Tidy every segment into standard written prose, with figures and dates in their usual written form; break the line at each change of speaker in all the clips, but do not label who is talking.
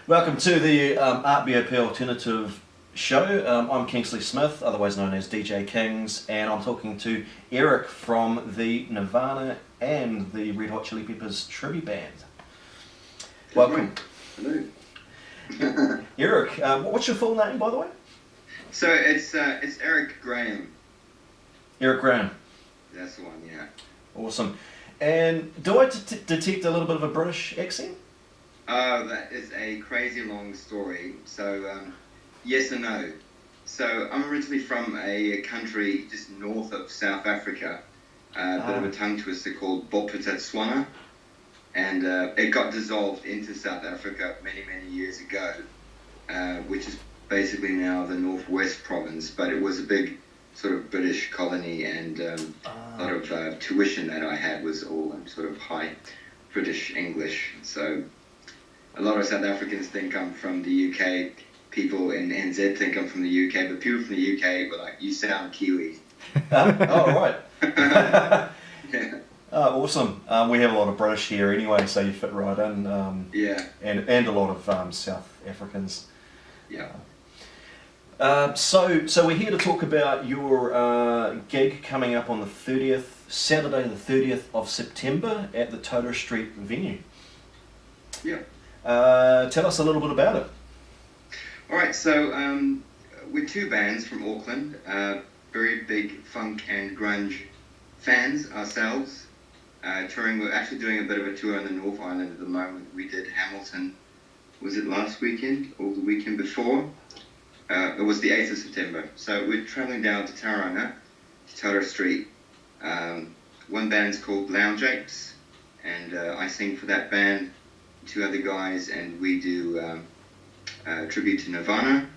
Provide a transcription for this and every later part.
Welcome to the Art BOP Alternative Show. I'm Kingsley Smith, otherwise known as DJ Kings, and I'm talking to Eric from the Nirvana and the Red Hot Chili Peppers tribute band. Welcome.
Hello.
Eric, what's your full name, by the way?
So it's Eric Graham.
Eric Graham.
That's the one, yeah.
Awesome. And do I detect a little bit of a British accent?
Oh, that is a crazy long story. So, yes and no. So, I'm originally from a country just north of South Africa, a bit of a tongue twister called Bophuthatswana, and it got dissolved into South Africa many, many years ago, which is basically now the Northwest Province, but it was a big sort of British colony, and a lot of tuition that I had was all sort of high British English. So a lot of South Africans think I'm from the UK. People in NZ think I'm from the UK, but people from the UK were like, "You sound Kiwi."
Oh, right.
Yeah.
Oh, awesome. We have a lot of British here anyway, so you fit right in.
Yeah.
And a lot of South Africans.
Yeah.
So we're here to talk about your gig coming up on the 30th, Saturday the 30th of September at the TOTARA Street venue.
Yeah.
Tell us a little bit about it.
All right, so we're two bands from Auckland, very big funk and grunge fans ourselves. Touring, we're actually doing a bit of a tour on the North Island at the moment. We did Hamilton, was it last weekend or the weekend before? It was the 8th of September. So we're travelling down to Tauranga, to TOTARA Street. One band's called Lounge Apes, and I sing for that band. Two other guys, and we do tribute to Nirvana,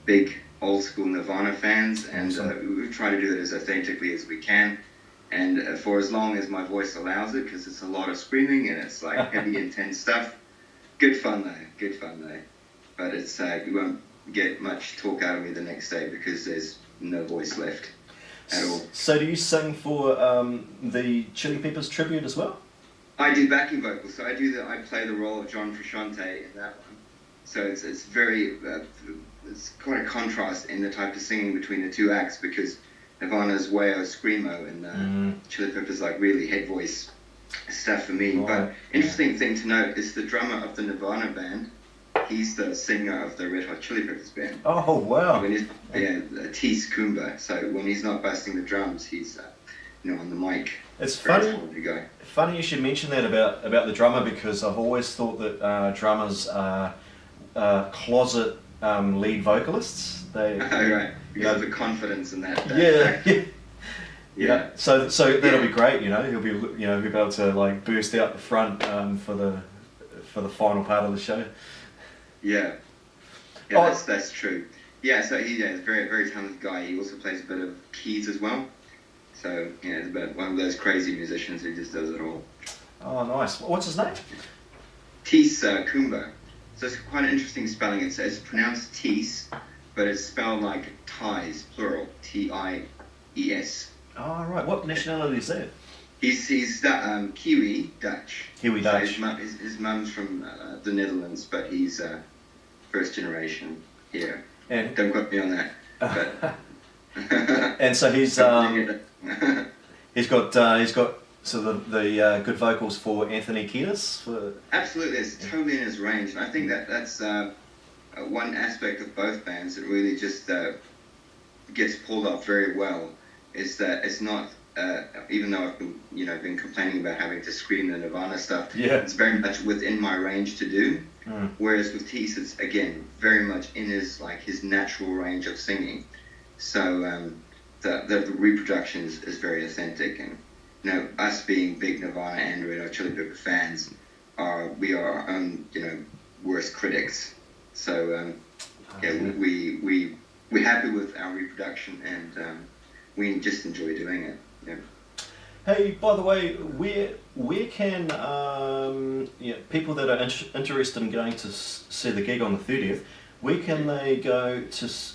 big old school Nirvana fans, and we try to do it as authentically as we can, and for as long as my voice allows it, because it's a lot of screaming and it's like heavy, intense stuff. Good fun though. But it's you won't get much talk out of me the next day because there's no voice left at all.
So do you sing for the Chili Peppers tribute as well?
I do backing vocals, so I play the role of John Frusciante in that one. So it's very it's quite a contrast in the type of singing between the two acts, because Nirvana's way of screamo and Chili Peppers like really head voice stuff for me.
Right.
But interesting thing to note is the drummer of the Nirvana band, he's the singer of the Red Hot Chili Peppers band.
Oh wow!
Tease Kumba. So when he's not busting the drums, he's on the mic.
It's funny you should mention that about the drummer, because I've always thought that drummers are closet lead vocalists. They
right, because of the confidence in that.
Yeah. So that'll be great. He'll be able to like burst out the front for the final part of the show.
Yeah. That's true. Yeah, so he's a very, very talented guy. He also plays a bit of keys as well. So, he's about one of those crazy musicians who just does it all.
Oh, nice. What's his name?
Tease Kumba. So it's quite an interesting spelling. It's pronounced Tease, but it's spelled like ties, plural, T-I-E-S.
Oh, right. What nationality is that?
He's Kiwi, Dutch.
Kiwi
so
Dutch.
His mum's from the Netherlands, but he's first generation here.
And
don't quote me on that. But
and so he's got sort of the good vocals for Anthony Kiedis.
Absolutely, it's totally in his range, and I think that's one aspect of both bands that really just gets pulled off very well. Is that it's not even though I've been complaining about having to scream the Nirvana stuff.
Yeah.
It's very much within my range to do. Whereas with Tease, it's again very much in his natural range of singing. So the reproduction is very authentic, and us being big Nirvana and Red Hot Chili Pepper fans, we are our own worst critics. So we're happy with our reproduction, and we just enjoy doing it. Yeah.
Hey, by the way, where can people that are interested in going to see the gig on the 30th? Where can they go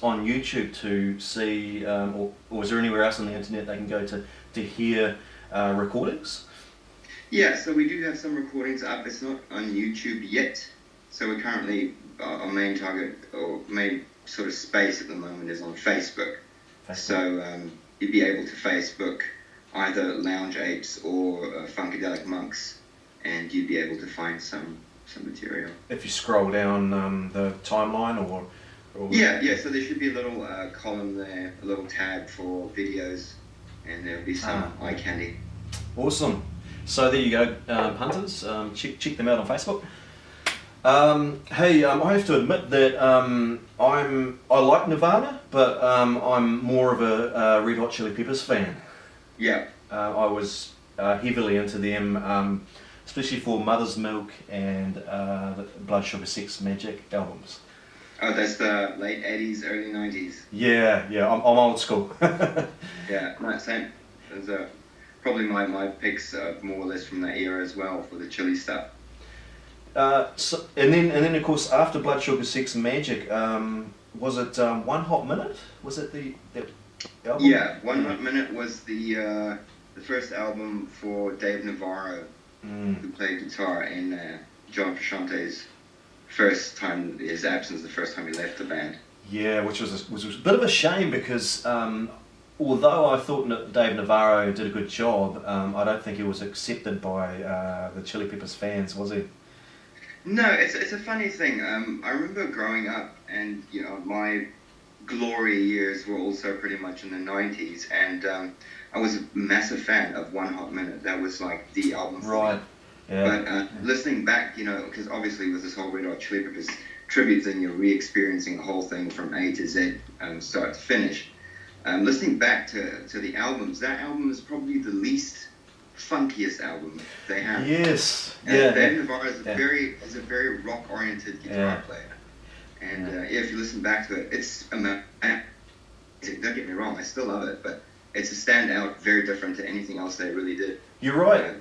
on YouTube to see, or is there anywhere else on the internet they can go to hear recordings?
Yeah, so we do have some recordings up. It's not on YouTube yet, So we're currently, our main target, or main sort of space at the moment is on Facebook. So you'd be able to Facebook either Lounge Apes or Funkadelic Monks, and you'd be able to find some material.
If you scroll down the timeline, or
yeah, so there should be a little column there, a little tab for videos, and there'll be some eye candy.
Awesome. So there you go, punters. Check them out on Facebook. Hey, I have to admit that I like Nirvana, but I'm more of a Red Hot Chili Peppers fan.
Yeah.
I was heavily into them, especially for Mother's Milk and the Blood Sugar Sex Magic albums.
Oh, that's the late 80s, early 90s.
Yeah, I'm old school.
Yeah, no, same. Those probably my picks are more or less from that era as well for the Chilli stuff.
So, and then of course after Blood Sugar Sex Magic, was it One Hot Minute? Was it that album?
Yeah, One Hot Minute was the first album for Dave Navarro, who played guitar in John Frusciante's first time, his absence, the first time he left the band.
Yeah, which was a bit of a shame because although I thought Dave Navarro did a good job, I don't think he was accepted by the Chili Peppers fans, was he?
No, it's a funny thing. I remember growing up, and my glory years were also pretty much in the 90s, and I was a massive fan of One Hot Minute. That was like the album for
right.
me.
Yeah.
But listening back, because obviously with this whole Red Hot Chili Peppers tribute thing, you're re-experiencing the whole thing from A to Z, start to finish. Listening back to the albums, that album is probably the least funkiest album they have.
Yes.
And
Yeah.
Dave Navarro is a very rock-oriented guitar player. And if you listen back to it, it's amazing. Don't get me wrong, I still love it, but it's a standout, very different to anything else they really did.
You're right.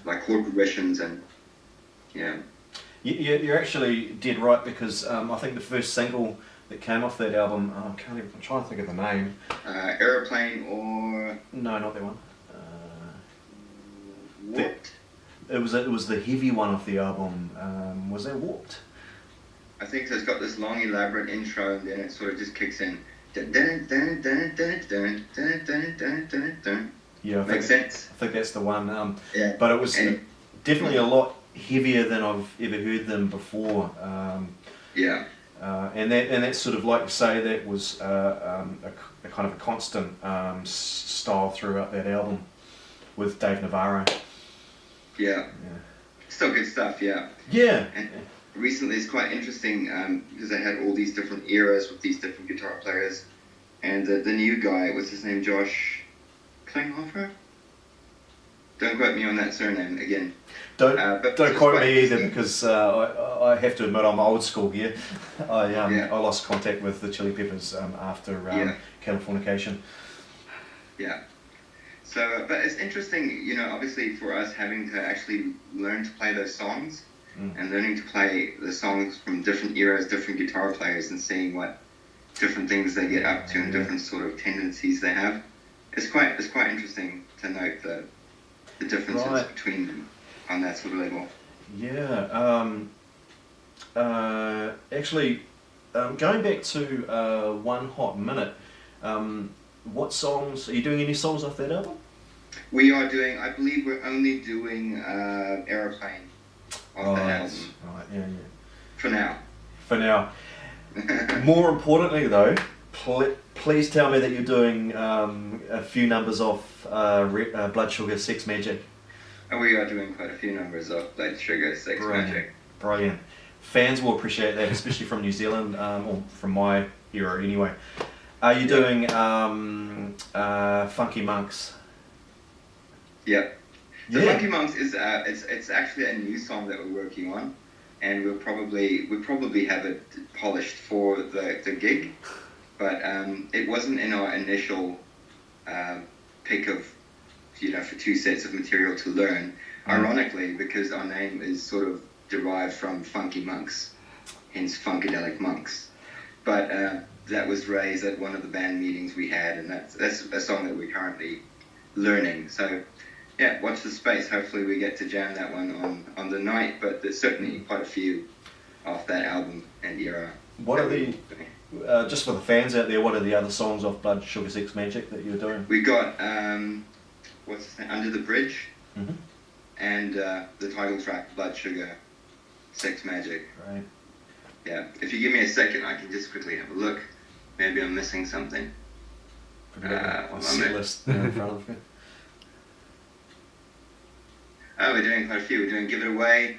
Like chord progressions and
You're actually dead right because I think the first single that came off that album, I'm trying to think of the name.
Aeroplane or
No, not that one.
Warped.
It was the heavy one off the album. Was that Warped?
I think so. It's got this long, elaborate intro, and then it sort of just kicks in.
Yeah,
makes sense.
I think that's the one.
Yeah.
But it was definitely a lot heavier than I've ever heard them before.
Yeah.
And that's sort of like you say, that was a kind of a constant style throughout that album with Dave Navarro.
Yeah. Still good stuff, yeah.
Yeah.
And recently it's quite interesting because they had all these different eras with these different guitar players. And the new guy, what's his name, Josh Klinghoffer? Don't quote me on that surname again.
Don't quote me either because I have to admit I'm old school here. I lost contact with the Chili Peppers after Californication.
Yeah. So, but it's interesting, obviously for us having to actually learn to play those songs and learning to play the songs from different eras, different guitar players, and seeing what different things they get up to and different sort of tendencies they have. It's quite interesting to note the differences between them on that sort of level.
Yeah. Actually, going back to One Hot Minute, what songs, are you doing any songs off that album?
We are doing, I believe we're only doing Aeroplane off that album.
Right, yeah.
For now.
More importantly though, please tell me that you're doing a few numbers off Blood Sugar Sex Magic.
And we are doing quite a few numbers off Blood Sugar Sex Magic.
Brilliant. Fans will appreciate that, especially from New Zealand, or from my era anyway. Are you doing Funky Monks?
Yep. So Funky Monks is it's actually a new song that we're working on, and we'll probably have it polished for the gig, but it wasn't in our initial pick of for 2 sets of material to learn. Ironically, because our name is sort of derived from Funky Monks, hence Funkadelic Monks, but that was raised at one of the band meetings we had, and that's a song that we're currently learning. So watch the space. Hopefully we get to jam that one on the night, but there's certainly quite a few off that album and era.
What are the just for the fans out there? What are the other songs off Blood Sugar Sex Magic that you're doing?
We got what's his name? Under the Bridge,
Mm-hmm.
and the title track Blood Sugar Sex Magic.
Right.
Yeah. If you give me a second, I can just quickly have a look. Maybe I'm missing something.
My set list there in front of me.
Oh, we're doing quite a few. We're doing Give It Away,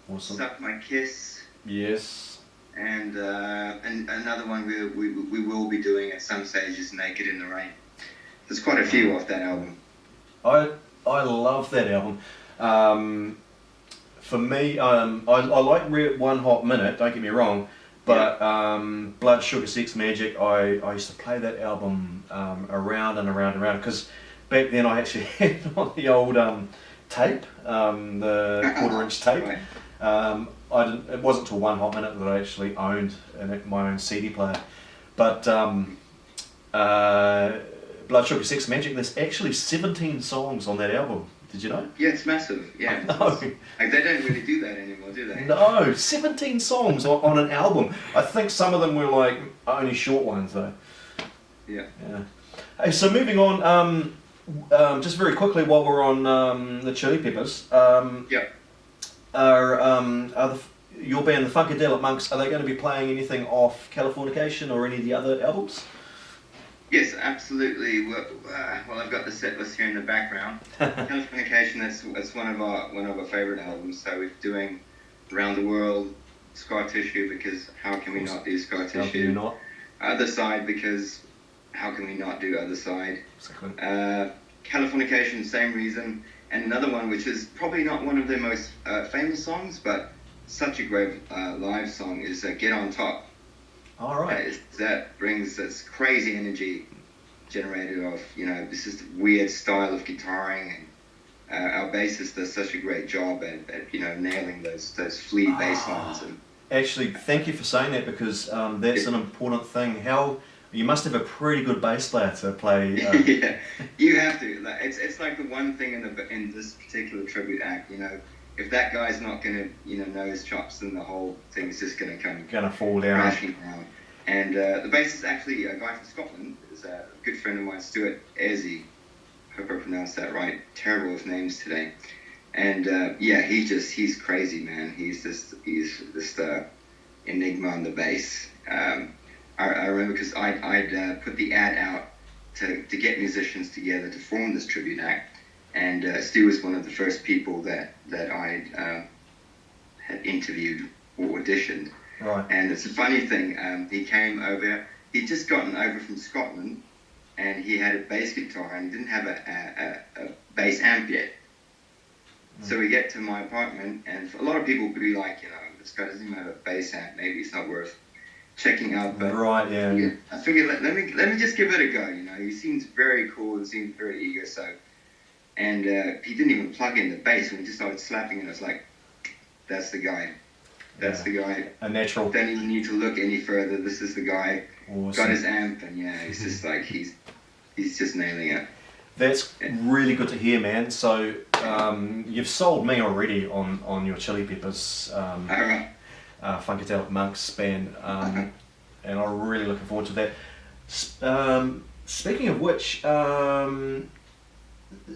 Awesome.
Suck My Kiss,
Yes.
and another one we will be doing at some stage is Naked in the Rain. There's quite a few off that album.
I love that album. For me, I like One Hot Minute. Don't get me wrong, but Blood Sugar Sex Magic. I used to play that album around and around and around because back then I actually had on the old tape, the quarter-inch tape.
Right.
I didn't. It wasn't till One Hot Minute that I actually owned my own CD player, but. Blood Sugar Sex Magic, there's actually 17 songs on that album. Did you know?
Yeah, it's massive. Yeah.
No.
Like, they don't really do that anymore, do they?
No, 17 songs on an album. I think some of them were like only short ones though.
Yeah.
Hey, so moving on, just very quickly while we're on the Chili Peppers.
Yeah.
Your band, the Funkadelic Monks, are they going to be playing anything off Californication or any of the other albums?
Yes, absolutely. Well, I've got the set list here in the background. Californication, that's one of our favourite albums. So we're doing Around the World, Scar Tissue, because how can we not do Scar Tissue?
How can you not?
Other Side, because how can we not do Other Side?
Exactly.
Californication, same reason. And another one, which is probably not one of their most famous songs, but such a great live song, is Get On Top.
All right.
That brings this crazy energy generated off, this is weird style of guitaring, and our bassist does such a great job at nailing those flea bass lines. And
actually, thank you for saying that because that's an important thing. You must have a pretty good bass player to play.
Yeah, you have to. It's like the one thing in this particular tribute act, if that guy's not gonna, know his chops, then the whole thing's just gonna
fall down.
crashing down. And the bassist is actually a guy from Scotland. Is a good friend of mine, Stuart Ezzy. Hope I pronounced that right. Terrible with names today. And he's crazy, man. He's just enigma on the bass. I remember because I'd put the ad out to get musicians together to form this tribute act. And Stu was one of the first people that I had interviewed or auditioned.
Right.
And it's a funny thing. He came over. He'd just gotten over from Scotland, and he had a bass guitar, and he didn't have a bass amp yet. So we get to my apartment, and a lot of people would be like, this guy doesn't even have a bass amp. Maybe it's not worth checking out. But
right. Yeah.
I figured let me just give it a go. He seems very cool and seems very eager. So. And he didn't even plug in the bass, and we just started slapping it. I was like, that's the guy. That's the guy.
A natural.
Don't even need to look any further. This is the guy.
Awesome.
Got his amp, and he's just like, he's just nailing it.
That's really good to hear, man. So you've sold me already on your Chili Peppers Funkadelic Monks band, and I'm really looking forward to that. Speaking of which,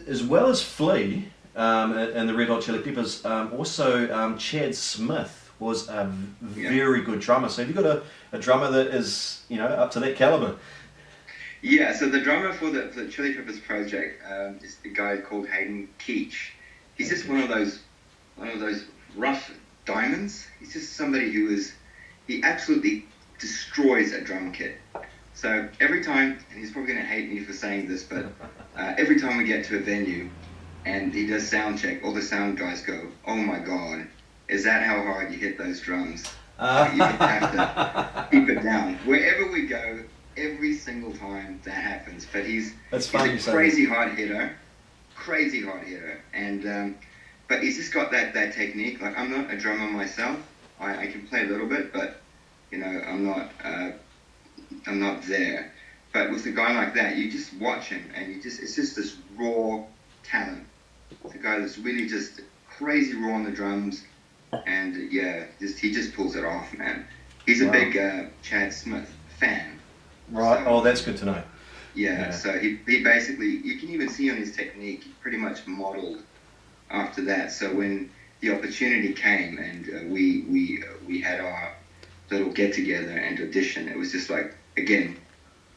as well as Flea and the Red Hot Chili Peppers, also Chad Smith was a very good drummer. So have you got a drummer that is up to that caliber?
Yeah. So the drummer for the Chili Peppers project is the guy called Hayden Keach. He's just one of those rough diamonds. He's just somebody he absolutely destroys a drum kit. So every time, and he's probably going to hate me for saying this, but every time we get to a venue and he does sound check, all the sound guys go, "Oh my God, is that how hard you hit those drums?" You have to keep it down. Wherever we go, every single time that happens. But he's a crazy hard hitter, and but he's just got that technique. Like, I'm not a drummer myself. I can play a little bit, but I'm not there. But with a guy like that, you just watch him, and it's just this raw talent. It's a guy that's really just crazy raw on the drums, and yeah, he just pulls it off, man. He's a
Wow.
big Chad Smith fan.
Right.
So,
Oh, that's good to know.
yeah, so he basically, you can even see on his technique, he pretty much modeled after that. So when the opportunity came and we had our little get together and audition, it was just like, again,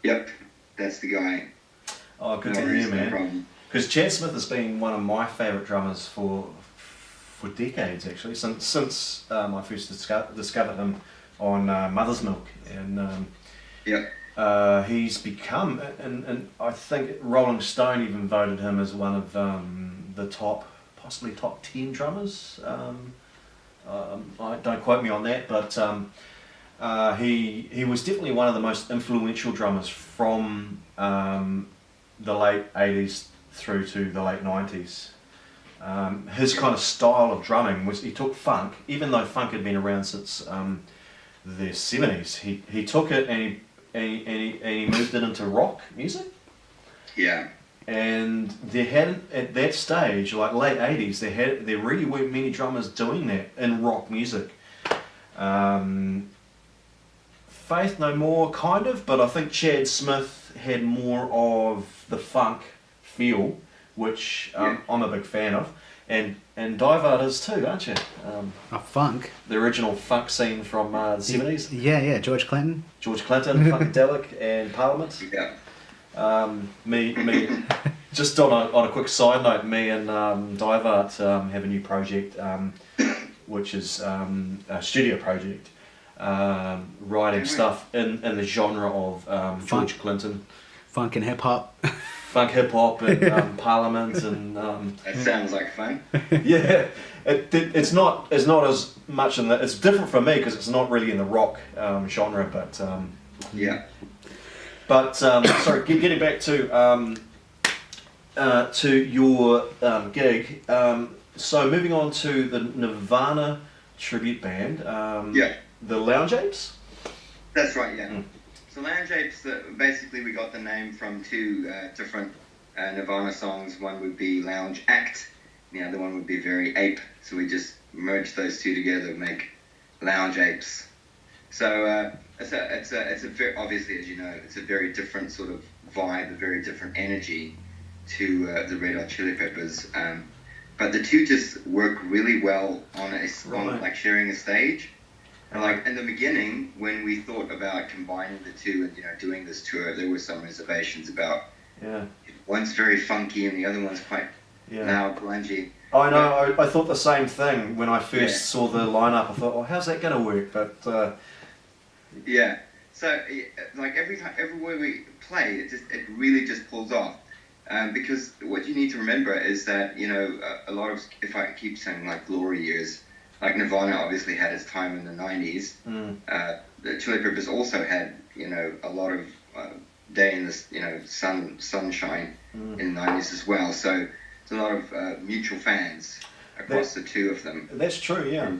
yep, that's the guy.
Oh, good
No
to
worries,
hear,
no
man.
problem.
Because Chad Smith has been one of my favourite drummers for decades, actually, since I first discovered him on Mother's Milk, and
Yep.
he's become, and I think Rolling Stone even voted him as one of the possibly top 10 drummers. Don't quote me on that, but he was definitely one of the most influential drummers from the late 80s through to the late 90s. His kind of style of drumming was, he took funk, even though funk had been around since the 70s. He took it and he moved it into rock music.
Yeah.
And there hadn't, at that stage, like late 80s, there really weren't many drummers doing that in rock music. Faith No More, kind of, but I think Chad Smith had more of the funk feel, which I'm a big fan of. And Divard is too, aren't you?
Funk.
The original funk scene from the 70s.
Yeah, George Clinton.
George Clinton, Funkadelic, and Parliament.
Yeah.
Me. Just on a quick side note, me and Divart have a new project, which is a studio project, writing stuff in the genre of George Clinton,
Funk and hip hop.
funk, hip hop, and Parliament, and
That sounds like fun.
yeah, it's not as much in the. It's different for me because it's not really in the rock genre, but.
Yeah.
But sorry, getting back to your gig. So moving on to the Nirvana tribute band. The Lounge Apes.
That's right. Yeah. So Lounge Apes. Basically, we got the name from two different Nirvana songs. One would be Lounge Act. The other one would be Very Ape. So we just merged those two together to make Lounge Apes. So it's a very, obviously, as you know, it's a very different sort of vibe, a very different energy to the Red Hot Chili Peppers. But the two just work really well on like sharing a stage. And like in the beginning, when we thought about combining the two and doing this tour, there were some reservations about.
Yeah.
One's very funky and the other one's quite loud, grungy.
I know. I thought the same thing when I first saw the lineup. I thought, well, how's that going to work? But
yeah. So like everywhere we play, it really just pulls off. Because what you need to remember is that a lot of, if I keep saying like glory years, like Nirvana obviously had its time in the 90s. The Chili Peppers also had a lot of day in the sunshine in the 90s as well. So it's a lot of mutual fans across the two of them.
That's true, yeah.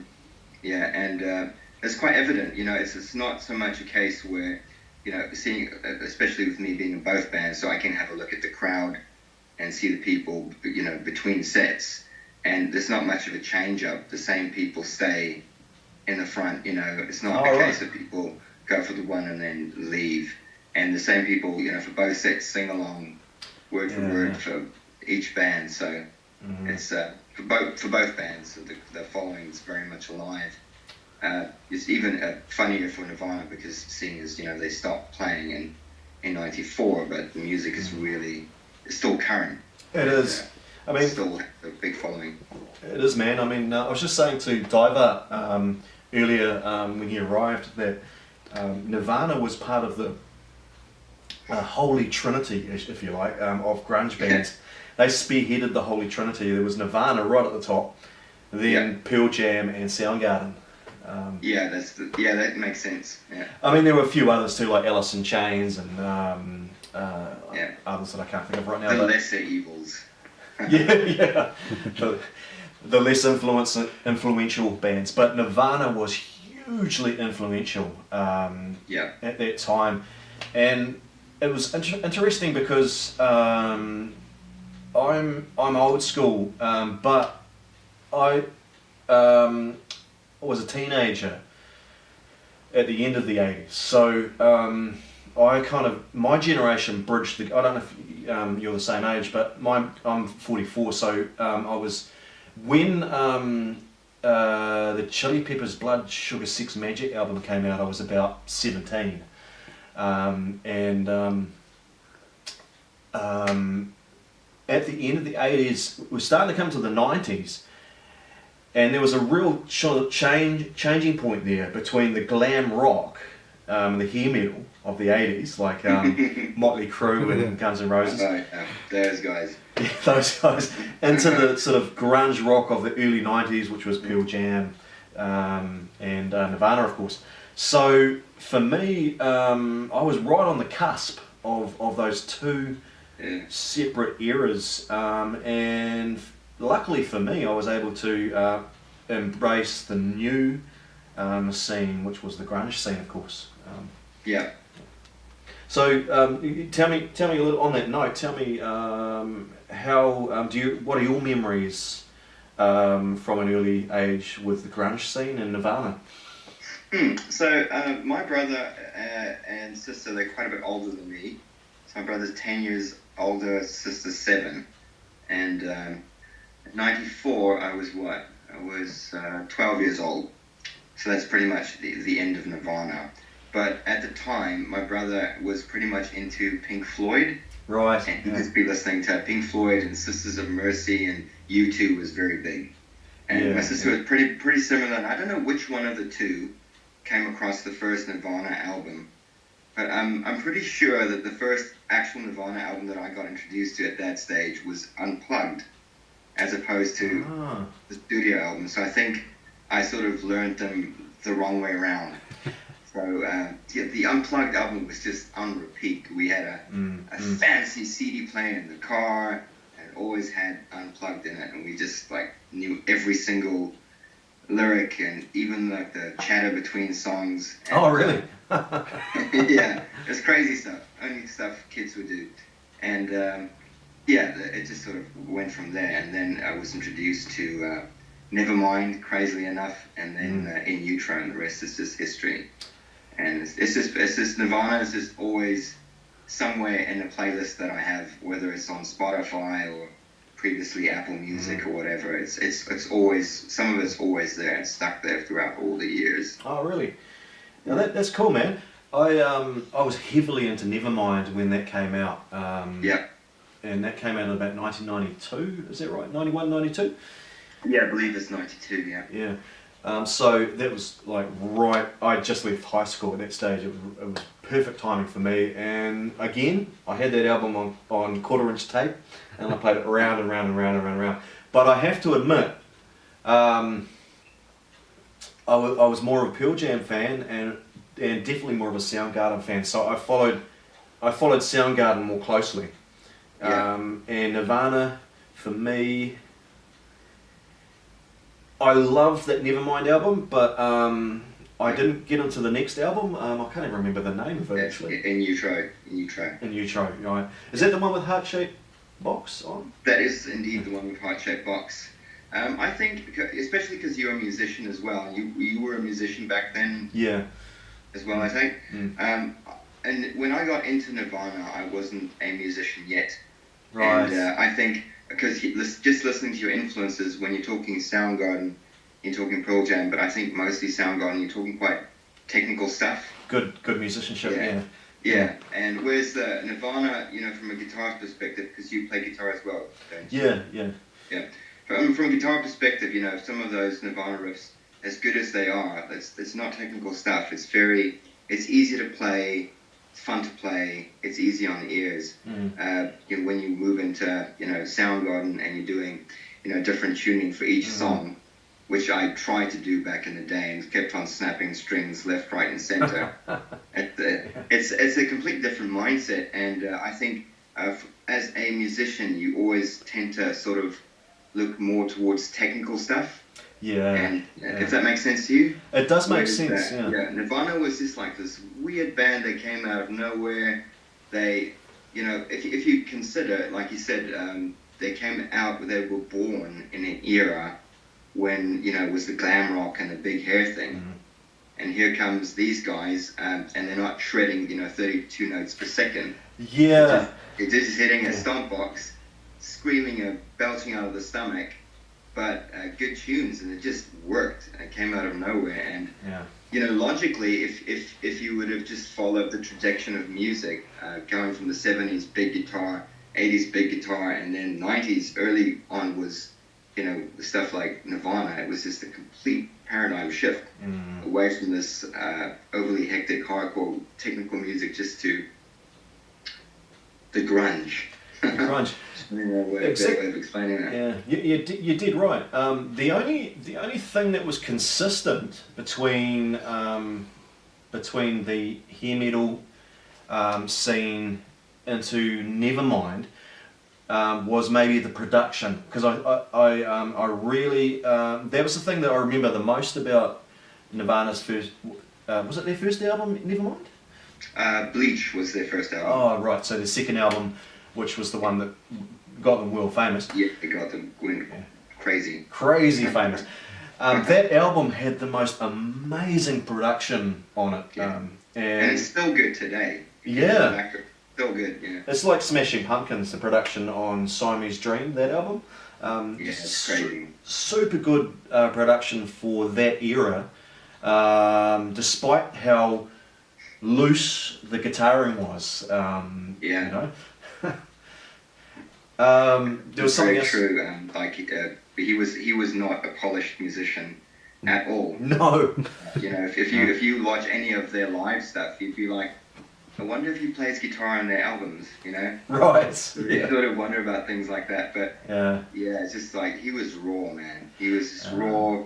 Yeah, and it's quite evident. It's not so much a case where seeing, especially with me being in both bands, so I can have a look at the crowd and see the people between sets. And there's not much of a change up. The same people stay in the front. It's not a case of people go for the one and then leave. And the same people, for both sets sing along, word for word for each band. So it's for both bands. So the following is very much alive. It's even funnier for Nirvana because seeing as they stopped playing in '94, but the music is it's still current.
It is. I mean,
still a big following.
It is, man. I mean, I was just saying to Diver earlier when he arrived that Nirvana was part of the holy trinity, if you like, of grunge bands. They spearheaded the holy trinity. There was Nirvana right at the top, then Pearl Jam and Soundgarden.
That makes sense. Yeah.
I mean, there were a few others too, like Alice in Chains and others that I can't think of right now.
The lesser evils.
The less influential bands, but Nirvana was hugely influential at that time, and it was interesting because I'm old school, but was a teenager at the end of the 80s. So my generation bridged the. I don't know if you're the same age, but I'm 44, so I was when the Chilli Peppers' Blood Sugar Sex Magic album came out. I was about 17, and at the end of the 80s, we're starting to come to the 90s, and there was a real sort of changing point there between the glam rock, the hair metal of the 80s, like Motley Crue and Guns N' Roses.
Those guys.
Yeah, those guys. Into the sort of grunge rock of the early 90s, which was Pearl Jam and Nirvana, of course. So for me, I was right on the cusp of those two separate eras, and luckily for me, I was able to embrace the new scene, which was the grunge scene, of course.
Yeah.
So tell me a little on that note. Tell me how what are your memories from an early age with the grunge scene and Nirvana?
So my brother and sister, they're quite a bit older than me. So my brother's 10 years older, sister's 7. And in 94, I was 12 years old. So that's pretty much the end of Nirvana. But at the time, my brother was pretty much into Pink Floyd.
Right.
And he'd just be listening to Pink Floyd and Sisters of Mercy, and U2 was very big. And my sister was pretty similar. And I don't know which one of the two came across the first Nirvana album. But I'm pretty sure that the first actual Nirvana album that I got introduced to at that stage was Unplugged, as opposed to the studio album. So I think I sort of learned them the wrong way around. So the Unplugged album was just on repeat. We had a fancy CD player in the car, and always had Unplugged in it, and we just like knew every single lyric and even like the chatter between songs. And,
oh, really?
Yeah, it's crazy stuff. Only stuff kids would do. And it just sort of went from there. And then I was introduced to Nevermind, crazily enough, and then In Utero, and the rest is just history. And it's just Nirvana is just always somewhere in a playlist that I have, whether it's on Spotify or previously Apple Music or whatever. It's always, some of it's always there and stuck there throughout all the years.
Oh, really? Now that's cool, man. I was heavily into Nevermind when that came out. And that came out in about 1992, is that right? 91, 92?
Yeah, I believe it's 92, yeah.
Yeah. So that was like right, I just left high school at that stage. It was perfect timing for me. And again, I had that album on quarter-inch tape, and I played it round and round and round and round and round. But I have to admit, I was more of a Pearl Jam fan and definitely more of a Soundgarden fan. So I followed Soundgarden more closely.
Yeah.
And Nirvana, for me, I love that Nevermind album, but I didn't get into the next album. I can't even remember the name of it actually.
In Utero,
right. Is that the one with heart-shaped box on?
That is indeed the one with heart-shaped box. I think, especially because you're a musician as well, and you were a musician back then.
Yeah.
As well, I think. And when I got into Nirvana, I wasn't a musician yet.
Right.
And I think, because just listening to your influences, when you're talking Soundgarden, you're talking Pearl Jam, but I think mostly Soundgarden, you're talking quite technical stuff.
Good musicianship, yeah.
Yeah, and whereas the Nirvana, from a guitarist perspective, because you play guitar as well, don't you? Yeah. From a guitar perspective, some of those Nirvana riffs, as good as they are, it's not technical stuff. It's easy to play. It's fun to play. It's easy on the ears. When you move into Soundgarden and you're doing different tuning for each song, which I tried to do back in the day and kept on snapping strings left, right, and center. It's a completely different mindset, and I think as a musician, you always tend to sort of look more towards technical stuff.
Yeah.
And if that makes sense to you?
It does make sense, yeah.
Nirvana was just like this weird band that came out of nowhere. They, if you consider, like you said, they were born in an era when, you know, it was the glam rock and the big hair thing.
Mm.
And here comes these guys, and they're not shredding, you know, 32 notes per second.
Yeah.
It's just hitting a stomp box, screaming and belching out of the stomach, but good tunes, and it just worked. And it came out of nowhere. And
Yeah.
you know, logically, if you would have just followed the trajectory of music, going from the 70s big guitar, 80s big guitar, and then 90s early on was, you know, stuff like Nirvana. It was just a complete paradigm shift away from this overly hectic, hardcore technical music just to the grunge.
Grunge.
Better way of explaining that.
Yeah, you did right. The only thing that was consistent between the hair metal scene into Nevermind was maybe the production, because I really that was the thing that I remember the most about Nirvana's first. Was it their first album, Nevermind?
Bleach was their first album.
Oh right, so the second album, which was the one that got them world famous.
Yeah, it got them going crazy.
Crazy famous. That album had the most amazing production on it.
Yeah. And it's still good today.
Yeah.
Still good, yeah.
It's like Smashing Pumpkins, the production on Siamese Dream, that album.
Yeah, it's crazy.
Super good production for that era, despite how loose the guitaring was.
Yeah.
You know? There was something
very
else.
true. He was not a polished musician at all.
No.
You know, if you watch any of their live stuff, you'd be like, I wonder if he plays guitar on their albums. You know.
Right.
You sort of wonder about things like that, but
yeah,
it's just like he was raw, man. He was just raw.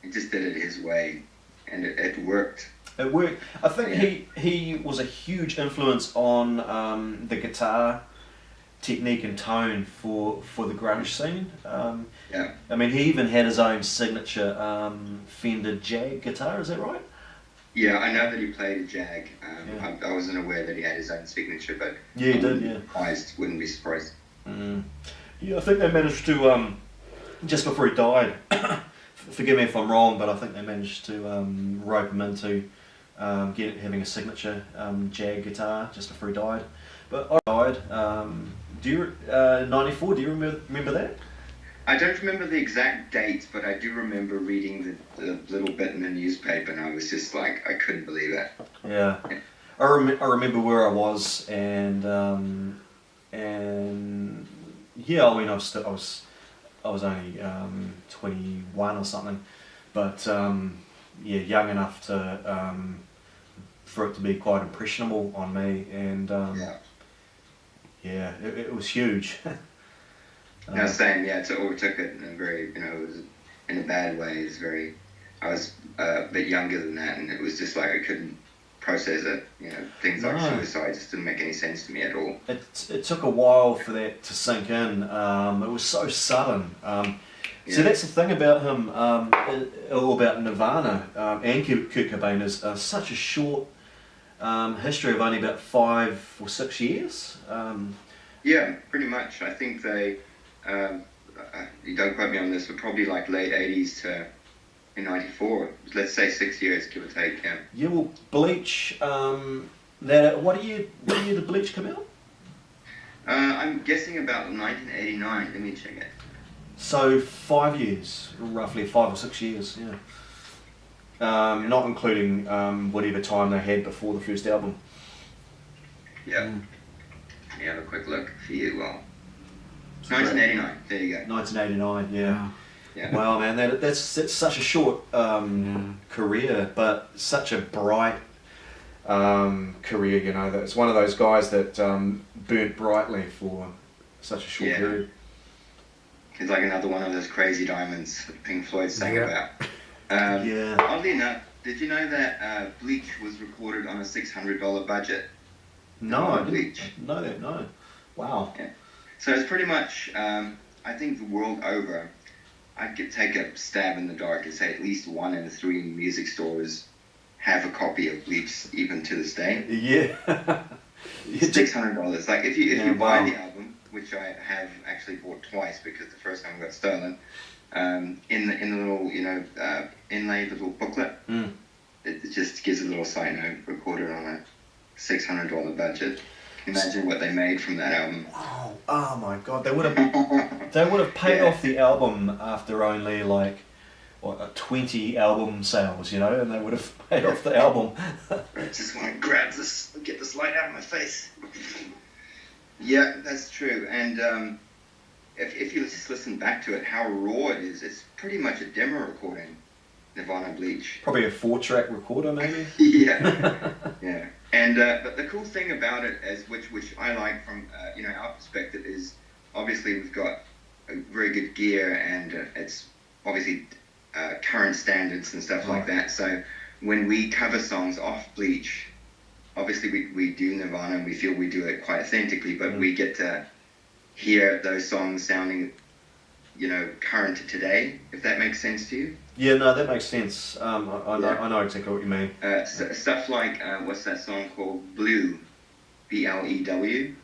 He just did it his way, and it worked.
It worked. I think he was a huge influence on the guitar technique and tone for the grunge scene. I mean, he even had his own signature Fender Jag guitar. Is that right?
Yeah, I know that he played a Jag. I wasn't aware that he had his own signature, but
yeah, he did. Yeah,
wouldn't be surprised.
Yeah, I think they managed to just before he died. Forgive me if I'm wrong, but I think they managed to rope him into having a signature Jag guitar just before he died. But I died. Do you 94? Do you remember that?
I don't remember the exact date, but I do remember reading the little bit in the newspaper, and I was just like, I couldn't believe it.
Yeah, I remember where I was, and yeah, I mean, I was only 21 or something, but yeah, young enough to for it to be quite impressionable on me, and yeah, it was huge.
No, same. Yeah, it overtook it in a very, you know, it was in a bad way. It was very. I was a bit younger than that, and it was just like I couldn't process it. You know, things like suicide just didn't make any sense to me at all.
It took a while for that to sink in. It was so sudden. So that's the thing about him, or about Nirvana and Kurt Cobain, is such a short history of only about 5 or 6 years.
Yeah, pretty much. I think they. You don't quote me on this, but probably like late 80s to in 94. Let's say 6 years, give or take. Yeah.
Yeah. Well, Bleach. What year did Bleach come out?
I'm guessing about 1989. Let me check it.
So 5 years, roughly 5 or 6 years. Yeah. Not including whatever time they had before the first album.
Yeah. Let me have a quick look for you. Well. 1989. There you go.
1989. Yeah.
Yeah.
Wow, man, that's such a short career, but such a bright career. You know, that's one of those guys that burnt brightly for such a short period.
He's like another one of those crazy diamonds that Pink Floyd sang about. Oddly enough, did you know that Bleach was recorded on a $600 budget?
No, I didn't know that. No. Wow.
Yeah. So it's pretty much, I think the world over, I could take a stab in the dark and say at least 1 in 3 music stores have a copy of Bleach even to this day.
Yeah.
$600. Like if you buy the album, which I have actually bought twice because the first time got stolen, in the little inlaid little booklet. It just gives a little side note, recorded on a $600 budget. Can you imagine what they made from that album?
Oh my God! They would have paid off the album after only like 20 album sales, and they would have paid off the album.
I just want to get this light out of my face. Yeah, that's true. And if you just listen back to it, how raw it is, it's pretty much a demo recording. Nirvana Bleach.
Probably a 4-track recorder, maybe.
Yeah. And but the cool thing about it, which I like from our perspective, is obviously we've got a very good gear, and it's obviously current standards and stuff like that. So when we cover songs off Bleach, obviously we do Nirvana, and we feel we do it quite authentically, but we get to hear those songs sounding, current to today, if that makes sense to you.
Yeah, no, that makes sense. I know exactly what you mean.
Stuff like, what's that song called? Blue, Blew.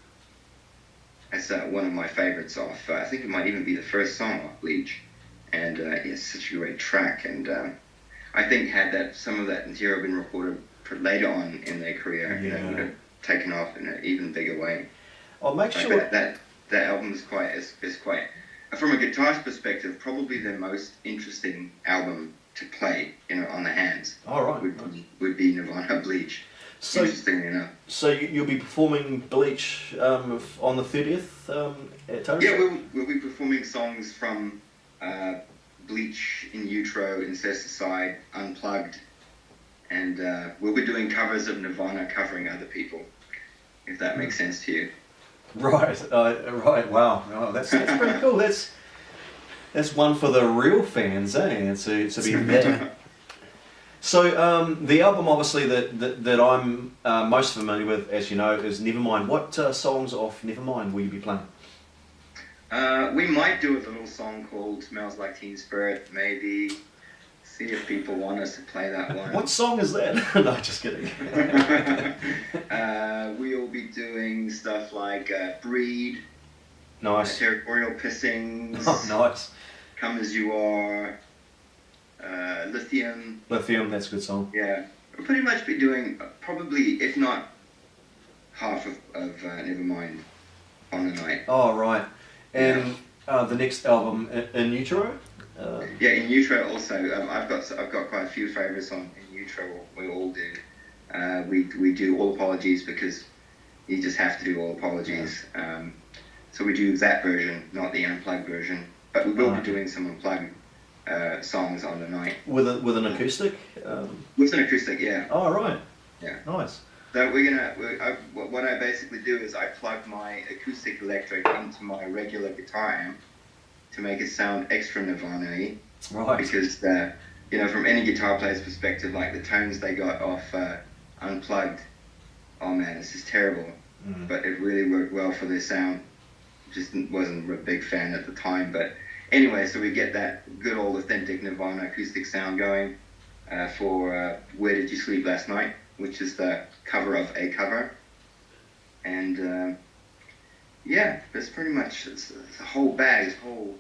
That's one of my favorites off. I think it might even be the first song off Bleach. And it's such a great track. And I think had some of that material been recorded later on in their career, it would have taken off in an even bigger way.
I'll make sure
that album is quite, from a guitarist perspective, probably the most interesting album to play, on the hands.
All right.
Would be Nirvana Bleach.
So,
interestingly enough.
So you'll be performing Bleach on the 30th at TOTARA?
Yeah, we'll be performing songs from Bleach, In Utero, Incesticide, Unplugged, and we'll be doing covers of Nirvana covering other people, if that makes sense to you.
Right. Wow. Oh, that's pretty cool. That's one for the real fans, eh? To be there. So the album, obviously, that I'm most familiar with, as you know, is Nevermind. What songs off Nevermind will you be playing?
We might do a little song called Smells Like Teen Spirit, maybe. See if people want us to play that one.
What song is that? No, just kidding.
We'll be doing stuff like Breed.
Nice.
Territorial Pissings.
Oh, nice.
Come As You Are. Lithium.
Lithium, that's a good song.
Yeah. We'll pretty much be doing probably, if not half of Nevermind on the night.
Oh, right. And the next album, In Utero?
Yeah, In Utero also. I've got quite a few favourites on In Utero. We all do. We do All Apologies because you just have to do All Apologies. So we do that version, not the unplugged version. But we will be doing some unplugged songs on the night.
With an acoustic?
With an acoustic, yeah.
Oh, right.
Yeah.
Nice.
So what I basically do is I plug my acoustic electric into my regular guitar amp to make it sound extra Nirvana-y.
Right.
Because, from any guitar player's perspective, like the tones they got off Unplugged, oh man, it's just terrible. But it really worked well for their sound. Just wasn't a big fan at the time. But anyway, so we get that good old authentic Nirvana acoustic sound going for Where Did You Sleep Last Night, which is the cover of a cover. And that's pretty much it's a whole bag, this whole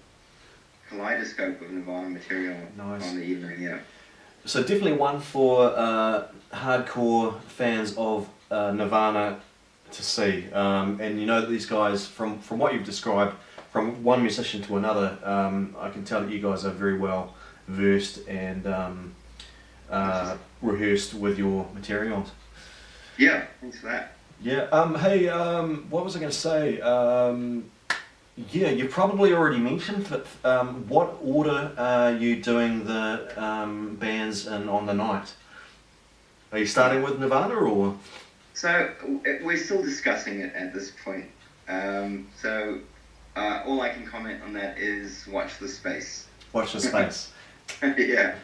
kaleidoscope of Nirvana material on the evening, yeah.
So definitely one for hardcore fans of Nirvana to see. And these guys, from what you've described, from one musician to another, I can tell that you guys are very well versed and rehearsed with your materials.
Yeah, thanks for that.
Yeah. Hey, what was I going to say? You probably already mentioned, but what order are you doing the bands in on the night? Are you starting with Nirvana or?
So we're still discussing it at this point. All I can comment on that is watch the space.
Watch the space.
Yeah.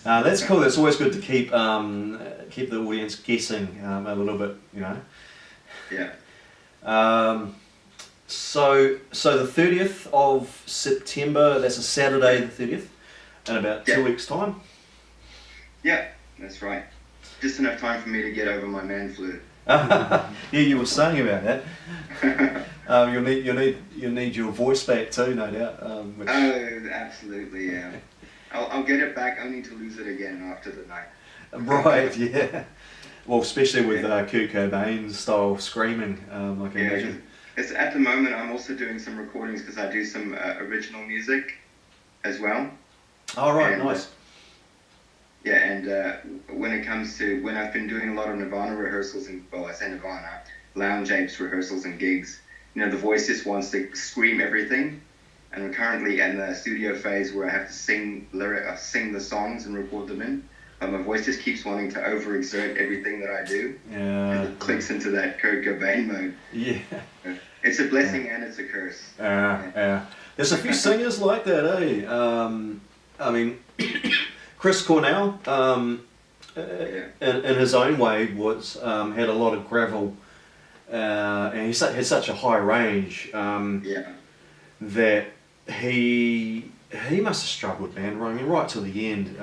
That's cool. That's always good to keep the audience guessing a little bit,
Yeah.
So the 30th of September. That's a Saturday, the 30th, in about 2 weeks' time.
Yeah, that's right. Just enough time for me to get over my man flu.
Yeah, you were saying about that. You'll need your voice back too, no doubt.
Oh, absolutely, yeah. I'll get it back only to lose it again after the night.
Right, yeah. Well, especially with Kurt Cobain style screaming, I can imagine.
It's at the moment I'm also doing some recordings because I do some original music as well.
Oh right,
and,
nice.
Yeah, and when it comes to when I've been doing a lot of Nirvana rehearsals and I say Nirvana, Lounge Apes rehearsals and gigs, the voice just wants to scream everything. And we're currently in the studio phase where I have to sing the songs and record them in. But my voice just keeps wanting to overexert everything that I do.
Yeah.
And it clicks into that Kurt Cobain mode.
Yeah.
It's a blessing and it's a curse.
Yeah. There's a few singers like that, eh? I mean, Chris Cornell, in his own way, had a lot of gravel, and he had such a high range that he must have struggled, man. I mean, right till the end.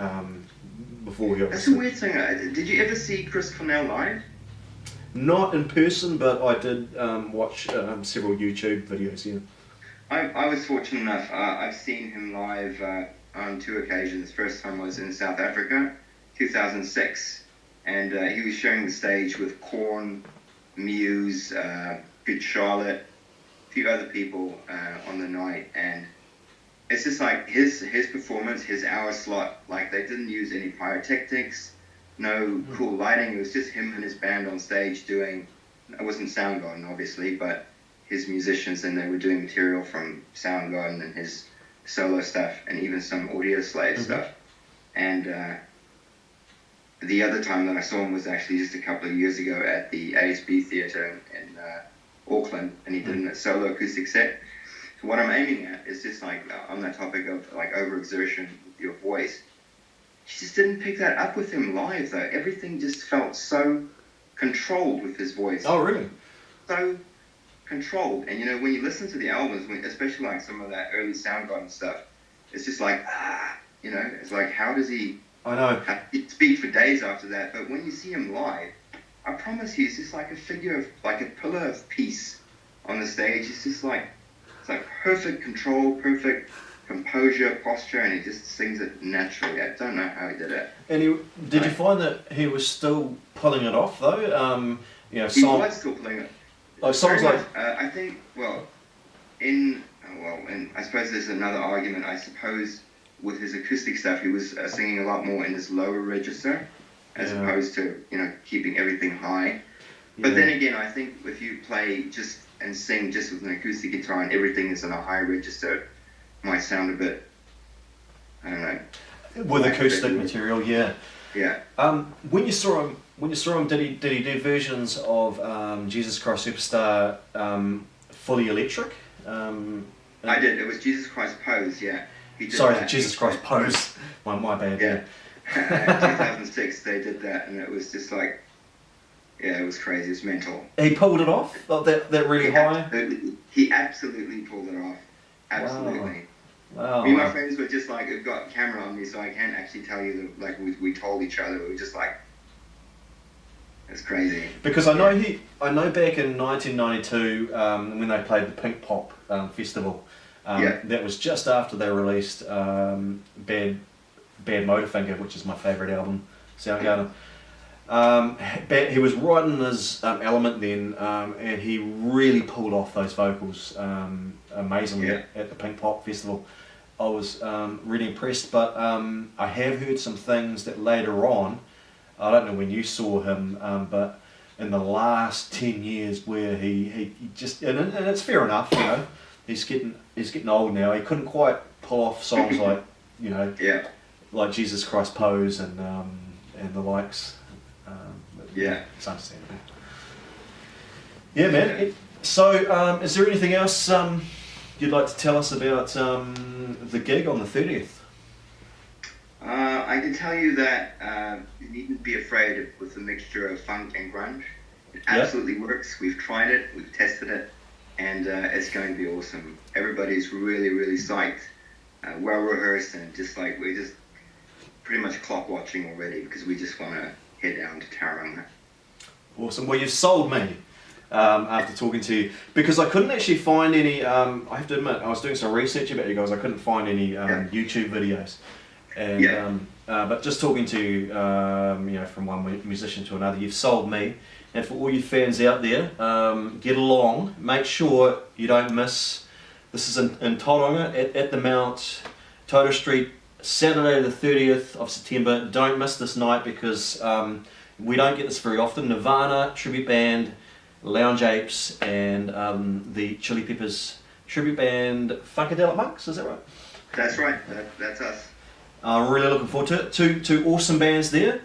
Before he
That's a weird thing. Did you ever see Chris Cornell live?
Not in person, but I did watch several YouTube videos. Yeah.
I was fortunate enough. I've seen him live on 2 occasions. First time was in South Africa, 2006, and he was sharing the stage with Korn, Muse, Good Charlotte, a few other people on the night, and it's just like his performance, his hour slot, like they didn't use any pyrotechnics, no cool lighting. It was just him and his band on stage doing, it wasn't Soundgarden obviously, but his musicians, and they were doing material from Soundgarden and his solo stuff and even some Audio Slave stuff. And the other time that I saw him was actually just a couple of years ago at the ASB Theatre in Auckland, and he did a solo acoustic set. So what I'm aiming at is just like on that topic of like overexertion with your voice. She just didn't pick that up with him live though. Everything just felt so controlled with his voice.
Oh really?
So controlled. And when you listen to the albums, especially like some of that early Soundgarden stuff, it's just like it's like how does he?
I know.
He'd speak for days after that, but when you see him live, I promise you, he's just like a figure of like a pillar of peace on the stage. It's just like. It's like perfect control, perfect composure, posture, and he just sings it naturally. I don't know how he did it.
And did you find that he was still pulling it off though?
He was still pulling it.
Like songs like
I think and I suppose there's another argument. I suppose with his acoustic stuff, he was singing a lot more in this lower register, as opposed to keeping everything high. But then again, I think if you play and sing just with an acoustic guitar and everything is in a high register, it might sound a bit, I don't know.
With acoustic material, yeah.
Yeah.
When you saw him, did he do versions of Jesus Christ Superstar fully electric?
I did. It was Jesus Christ Pose, yeah. He did
Sorry,
that.
Jesus Christ Pose. My bad.
Yeah. In 2006 they did that, and it was just like. Yeah, it was crazy. It was mental.
He pulled it off? Like that really high?
He absolutely pulled it off. Absolutely.
Wow.
Me and my friends were just like, we've got camera on me, so I can't actually tell you that, like, we told each other. We were just like, it's crazy.
Because I know back in 1992, when they played the Pink Pop Festival, that was just after they released Bad Motorfinger, which is my favourite album, Soundgarden. He was right in his element then, and he really pulled off those vocals amazingly at the Pink Pop Festival. I was really impressed, but I have heard some things that later on, I don't know when you saw him, but in the last 10 years where he just, and it's fair enough, he's getting old now, he couldn't quite pull off songs like, like Jesus Christ Pose and the likes. It's understandable. Yeah, man. So, is there anything else you'd like to tell us about the gig on the 30th?
I can tell you that you needn't be afraid with the mixture of funk and grunge. It absolutely works. We've tried it, we've tested it, and it's going to be awesome. Everybody's really, really psyched, well rehearsed, and we're just pretty much clock watching already because we just want to head down to Tauranga.
Awesome. Well, you've sold me. after talking to you, because I couldn't actually find any. I have to admit, I was doing some research about you guys. I couldn't find any YouTube videos, and but just talking to you, from one musician to another, you've sold me. And for all you fans out there, get along. Make sure you don't miss. This is in Tauranga at the Mount, TOTARA Street, Saturday the 30th of September. Don't miss this night because we don't get this very often. Nirvana tribute band, Lounge Apes, and the Chili Peppers tribute band, Funkadelic Monks. Is that right?
That's right. That's us.
I'm really looking forward to it. Two awesome bands there.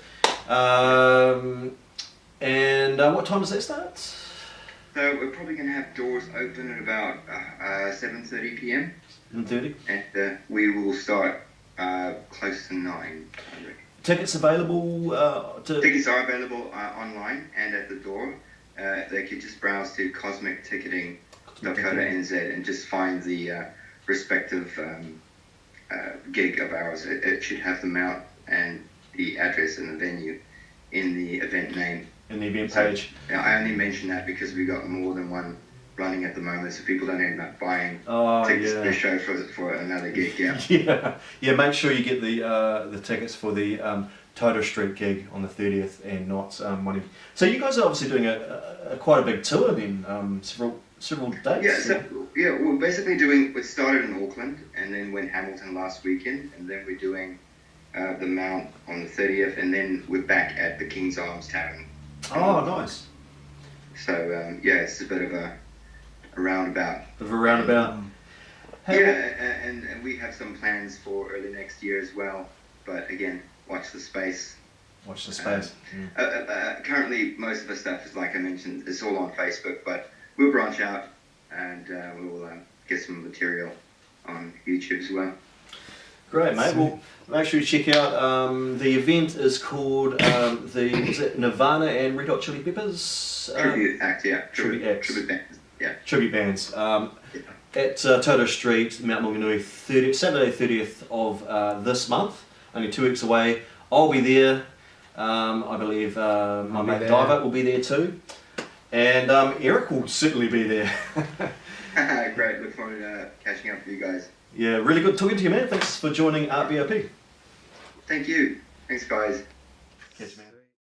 And what time does that start?
So we're probably going to have doors open at about 7:30 p.m.
7:30.
And we will start close to 9. I reckon.
Tickets available?
Tickets are available online and at the door. They could just browse to cosmicticketing.co.nz and just find the respective gig of ours. It should have the mount and the address and the venue in the event name.
In the event page.
I only mention that because we got more than one running at the moment, so people don't end up buying tickets to the show for another gig.
Yeah. Make sure you get the tickets for the TOTARA Street gig on the 30th and not one of. So you guys are obviously doing a quite a big tour then, several dates.
We're basically doing. We started in Auckland and then went Hamilton last weekend, and then we're doing the Mount on the 30th, and then we're back at the King's Arms Tavern.
Oh, nice.
So it's a bit of a roundabout. And we have some plans for early next year as well. But again, watch the space. Currently, most of the stuff is, like I mentioned, it's all on Facebook. But we'll branch out and we'll get some material on YouTube as well.
Great, mate. Well, make sure you check out the event is called was it Nirvana and Red Hot Chili Peppers?
Tribute act, yeah.
Tribute acts.
Tribute bands, yeah.
Tribute bands. At TOTARA Street, Mount Maunganui, Saturday 30th of this month. Only 2 weeks away. I'll be there. I believe my mate Diver will be there too. And Eric will certainly be there.
Great, look forward to catching up with you guys.
Yeah, really good talking to you, man. Thanks for joining Art VIP.
Thank you. Thanks, guys.
Catch you, man.